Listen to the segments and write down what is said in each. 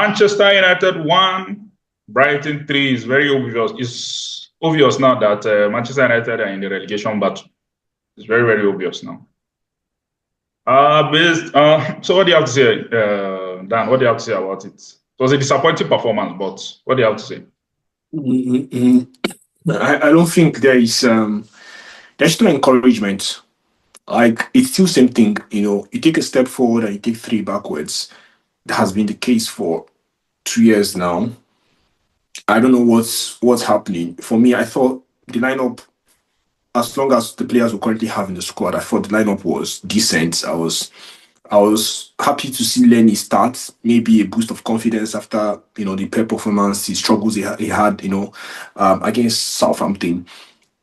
Manchester United 1, Brighton 3 is very obvious. It's obvious now that Manchester United are in the relegation battle. It's very, very obvious now. So what do you have to say, Dan? What do you have to say about it? It was a disappointing performance, but what do you have to say? I don't think there's no encouragement. Like, it's still same thing, you take a step forward and you take 3 backwards. That has been the case for 2 years now. I don't know what's happening. For me, I thought the lineup, as long as the players we currently have in the squad, I thought the lineup was decent. I was happy to see Lenny start, maybe a boost of confidence after the Pep performance, the struggles he had against Southampton.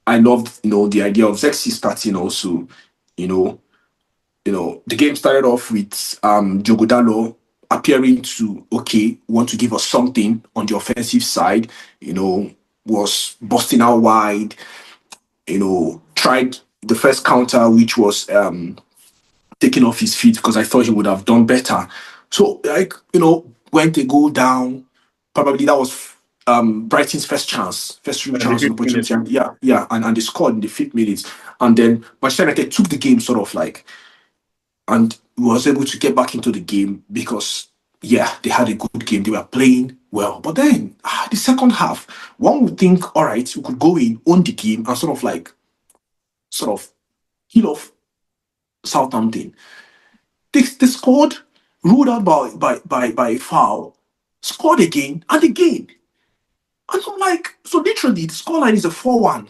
I loved the idea of Zexi starting also. The game started off with Diogo Dalot appearing to want to give us something on the offensive side. Was busting out wide. Tried the first counter, which was taken off his feet because I thought he would have done better. So, went a goal down. Probably that was Brighton's first real chance opportunity. Yeah, and they scored in the 5th minute. And then Manchester United took the game sort of and was able to get back into the game because, they had a good game. They were playing well. But then, the second half, one would think, all right, we could go in, own the game, and sort of kill off Southampton. They scored, ruled out by a foul, scored again and again. And I'm like, so literally, the scoreline is a 4-1.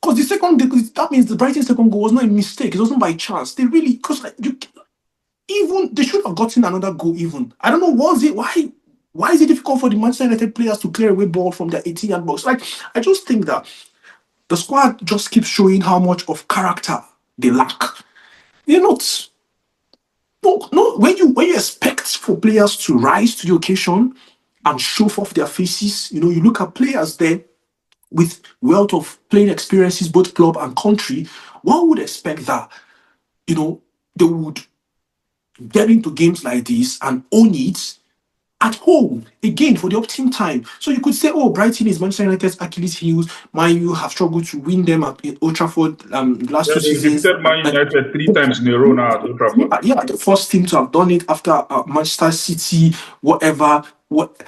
Because that means the Brighton second goal was not a mistake. It wasn't by chance. They really, because they should have gotten another goal even. I don't know, why is it difficult for the Manchester United players to clear away ball from their 18-yard box? I just think that the squad just keeps showing how much of character they lack. When you expect for players to rise to the occasion and show off their faces, you look at players there with wealth of playing experiences, both club and country, one would expect that, they would get into games like this and own it at home again for the optimum time. So you could say, Brighton is Manchester United's Achilles heels. Man U have struggled to win them at Old Trafford last 2 seasons. Man United 3 times in a row now at Old Trafford. Yeah, the first team to have done it after Manchester City, whatever. But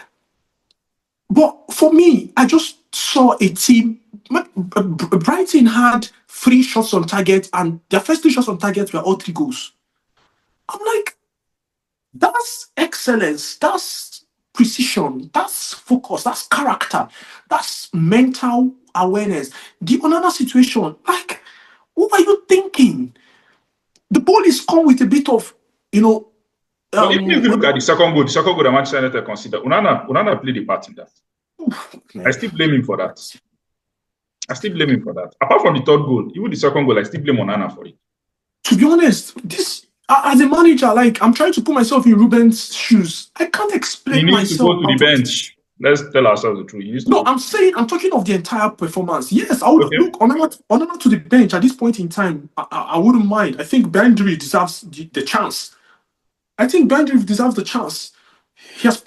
for me, I just saw a team. Brighton had 3 shots on target, and their first 3 shots on target were all 3 goals. I'm like, that's excellence, that's precision, that's focus, that's character, that's mental awareness. The Onana situation, what are you thinking? The ball is come with a bit of, But even if you look at the second goal that Manchester United consider, Onana played a part in that. I still blame him for that. Apart from the 3rd goal, even the 2nd goal, I still blame Onana for it. To be honest, this as a manager, I'm trying to put myself in Ruben's shoes. I can't explain myself. He needs to go to the bench. Let's tell ourselves the truth. I'm talking of the entire performance. Yes, I would look Onana to the bench at this point in time. I wouldn't mind. I think Bandry deserves the chance.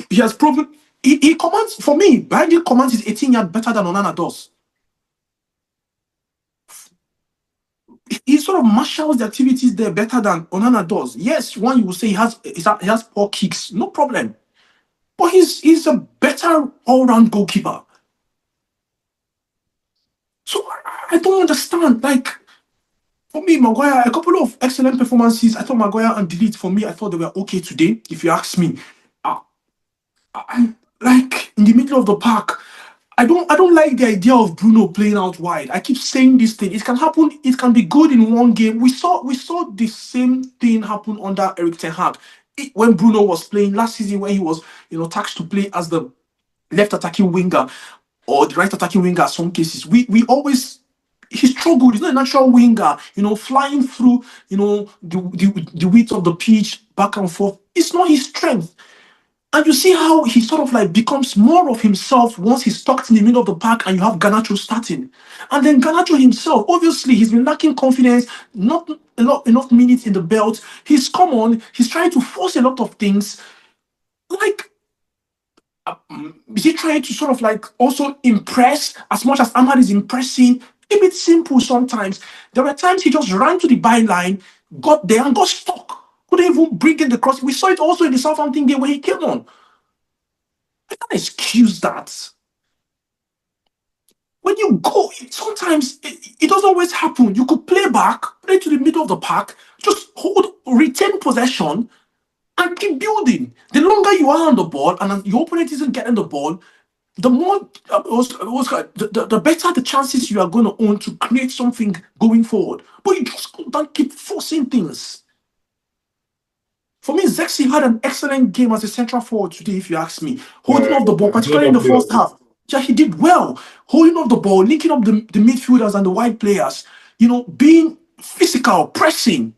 He has proven. He commands, for me, Bandry commands his 18-yard better than Onana does. He sort of marshals the activities there better than Onana does. Yes, one you will say he has poor kicks, no problem. But he's a better all-round goalkeeper. So I don't understand. For me, Maguire, a couple of excellent performances. I thought Maguire and Delete, for me, I thought they were okay today, if you ask me. In the middle of the park, I don't like the idea of Bruno playing out wide. I keep saying this thing. It can happen. It can be good in one game. We saw the same thing happen under Erik ten Hag when Bruno was playing last season, when he was tasked to play as the left attacking winger or the right attacking winger. In some cases, he struggled. He's not a natural winger. Flying through the width of the pitch back and forth. It's not his strength. And you see how he sort of becomes more of himself once he's tucked in the middle of the park and you have Garnacho starting. And then Garnacho himself, obviously, he's been lacking confidence, not enough minutes in the belt. He's come on, he's trying to force a lot of things. Is he trying to sort of like also impress as much as Ahmad is impressing? Keep it simple sometimes. There were times he just ran to the byline, got there and got stuck. Couldn't even bring in the cross. We saw it also in the Southampton game where he came on. I can't excuse that. When you go, sometimes it doesn't always happen. You could play back, play to the middle of the park, just retain possession, and keep building. The longer you are on the ball and your opponent isn't getting the ball, the more the better the chances you are going to own to create something going forward. But you just don't keep forcing things. For me, Zexi had an excellent game as a central forward today, if you ask me. Holding off the ball, particularly in the first half. Yeah, he did well. Holding off the ball, linking up the midfielders and the wide players, being physical, pressing.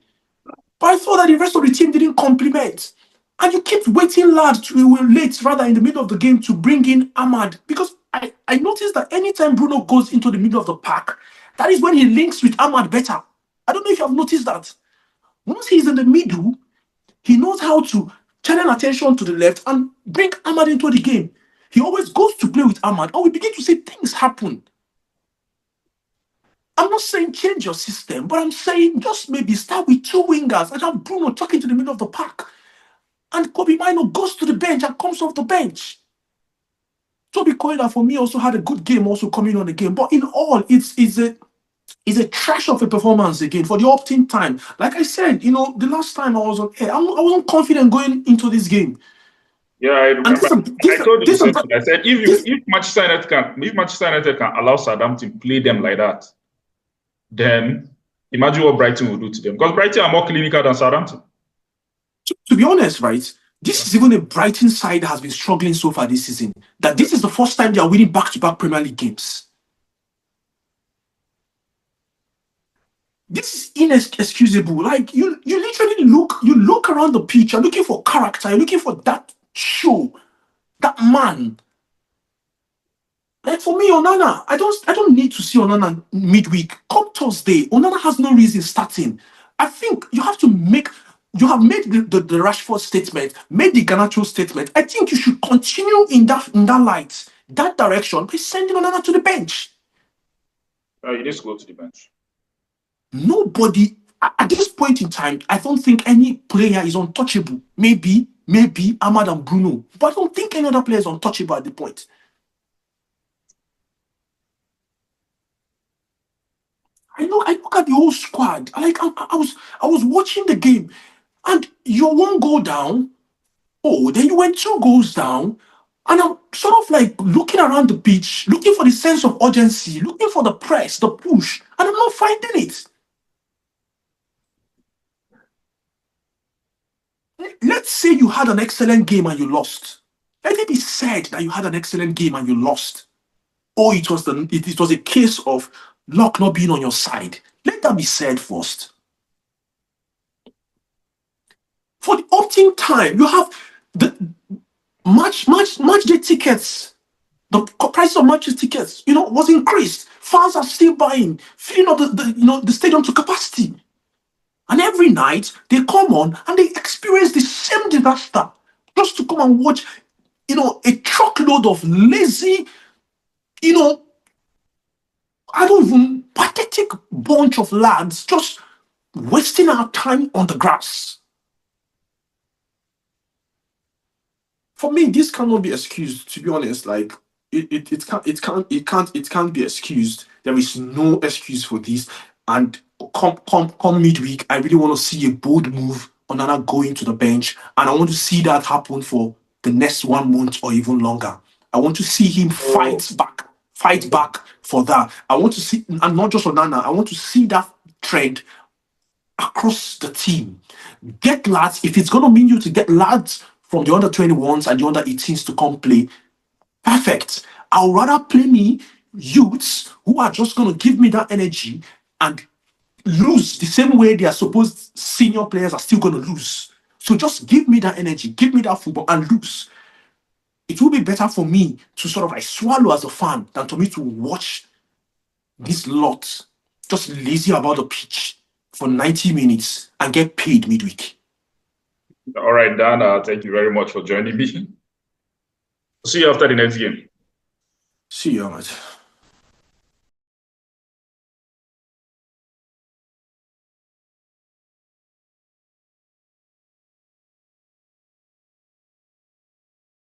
But I thought that the rest of the team didn't complement. And you kept waiting late, rather in the middle of the game to bring in Ahmad. Because I noticed that anytime Bruno goes into the middle of the park, that is when he links with Ahmad better. I don't know if you have noticed that. Once he's in the middle, he knows how to channel attention to the left and bring Ahmad into the game. He always goes to play with Ahmad, and we begin to see things happen. I'm not saying change your system, but I'm saying just maybe start with two wingers and have Bruno talking to the middle of the park. And Kobe Mino goes to the bench and comes off the bench. Toby Koida, for me, also had a good game also coming on the game. But in all, it's a trash of a performance again for the opt-in time. Like I said, the last time I was on air, I wasn't confident going into this game. Yeah, I And remember. I told you the same thing. I said if Manchester United can allow Southampton to play them like that, then imagine what Brighton will do to them. Because Brighton are more clinical than Southampton. To be honest, right? This is even a Brighton side that has been struggling so far this season. That this is the first time they are winning back-to-back Premier League games. This is inexcusable. Like you literally look around the pitch. You're looking for character. You're looking for that show, that man. Like for me, Onana, I don't need to see Onana midweek. Come Thursday, Onana has no reason starting. I think you have made the Rashford statement, made the Garnacho statement. I think you should continue in that light, that direction by sending Onana to the bench. You just go to the bench. Nobody at this point in time, I don't think any player is untouchable. Maybe Ahmad and Bruno, but I don't think any other player is untouchable at the point. I look at the whole squad. I was watching the game, and you're one goal down. Oh, then you went two goals down, and I'm sort of like looking around the pitch, looking for the sense of urgency, looking for the press, the push, and I'm not finding it. Let's say you had an excellent game and you lost. Let it be said that you had an excellent game and you lost. Or it was a case of luck not being on your side. Let that be said first. For the opt-in time, you have the match day tickets. The price of match tickets, was increased. Fans are still buying, filling up the stadium to capacity. And every night they come on and they experience the same disaster just to come and watch, a truckload of lazy, pathetic bunch of lads just wasting our time on the grass. For me, this cannot be excused, to be honest. Like it can't be excused. There is no excuse for this. And come midweek, I really want to see a bold move on Onana going to the bench, and I want to see that happen for the next 1 month or even longer. I want to see him fight back for that. I want to see, and not just Onana, I want to see that trend across the team. Get lads, if it's going to mean you to get lads from the under 21s and the under 18s to come play, perfect. I'll rather play me youths who are just going to give me that energy and lose the same way they are supposed senior players are still going to lose. So just give me that energy, give me that football and lose. It will be better for me to sort of like swallow as a fan than for me to watch this lot just lazy about the pitch for 90 minutes and get paid midweek. All right, Dan, thank you very much for joining me. See you after the next game. See you, mate.